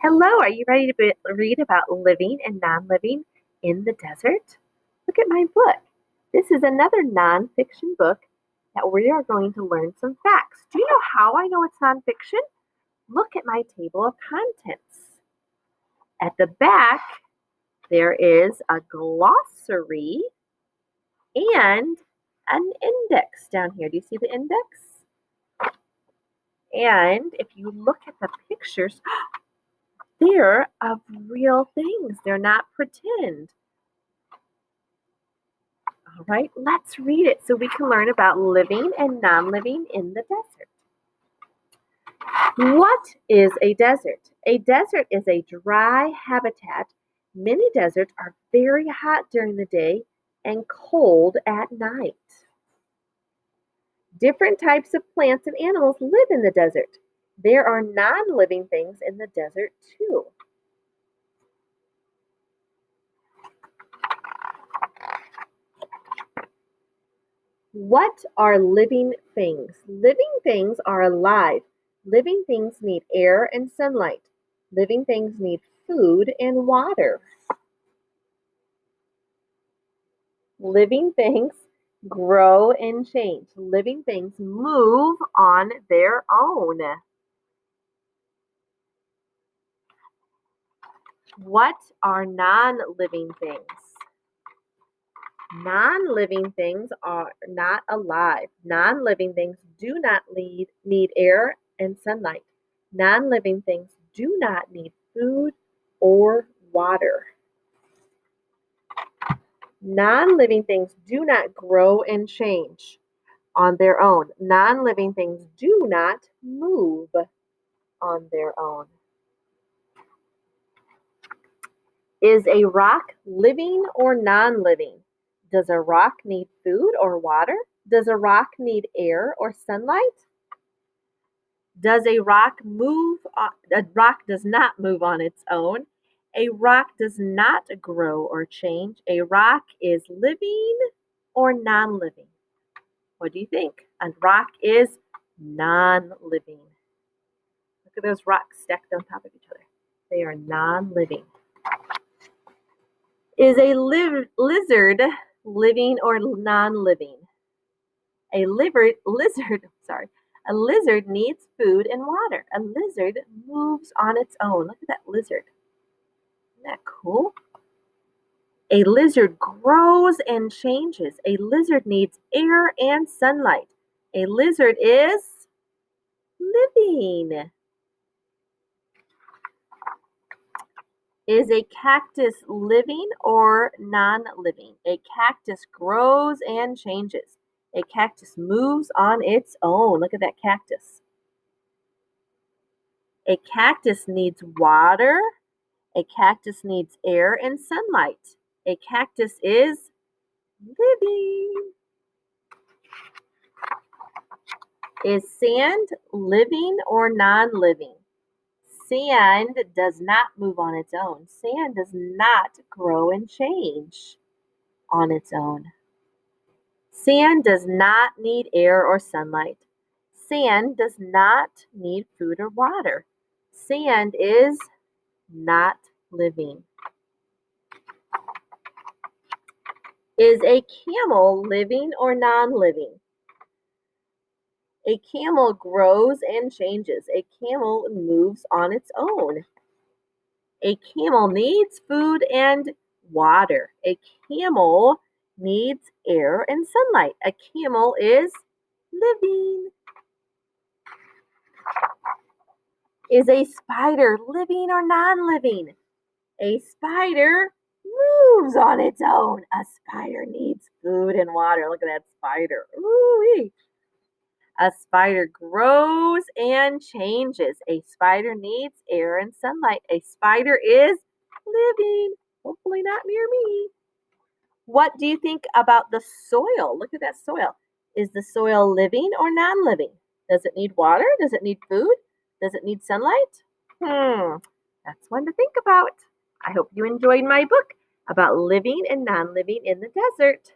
Hello, are you ready to read about living and non-living in the desert? Look at my book. This is another nonfiction book that we are going to learn some facts. Do you know how I know it's nonfiction? Look at my table of contents. At the back, there is a glossary and an index down here. Do you see the index? And if you look at the pictures, they're of real things. They're not pretend. All right, let's read it so we can learn about living and non-living in the desert. What is a desert? A desert is a dry habitat. Many deserts are very hot during the day and cold at night. Different types of plants and animals live in the desert. There are non-living things in the desert too. What are living things? Living things are alive. Living things need air and sunlight. Living things need food and water. Living things grow and change. Living things move on their own. What are non-living things? Non-living things are not alive. Non-living things do not need air and sunlight. Non-living things do not need food or water. Non-living things do not grow and change on their own. Non-living things do not move on their own. Is a rock living or non-living? Does a rock need food or water? Does a rock need air or sunlight? Does a rock move? A rock does not move on its own. A rock does not grow or change. A rock is living or non-living. What do you think? A rock is non-living. Look at those rocks stacked on top of each other. They are non-living. Is a lizard living or non-living? A lizard needs food and water. A lizard moves on its own. Look at that lizard. Isn't that cool? A lizard grows and changes. A lizard needs air and sunlight. A lizard is living. Is a cactus living or non-living? A cactus grows and changes. A cactus moves on its own. Look at that cactus. A cactus needs water. A cactus needs air and sunlight. A cactus is living. Is sand living or non-living? Sand does not move on its own. Sand does not grow and change on its own. Sand does not need air or sunlight. Sand does not need food or water. Sand is not living. Is a camel living or non-living? A camel grows and changes. A camel moves on its own. A camel needs food and water. A camel needs air and sunlight. A camel is living. Is a spider living or non-living? A spider moves on its own. A spider needs food and water. Look at that spider. Ooh-wee. A spider grows and changes. A spider needs air and sunlight. A spider is living. Hopefully not near me. What do you think about the soil? Look at that soil. Is the soil living or non-living? Does it need water? Does it need food? Does it need sunlight? That's one to think about. I hope you enjoyed my book about living and non-living in the desert.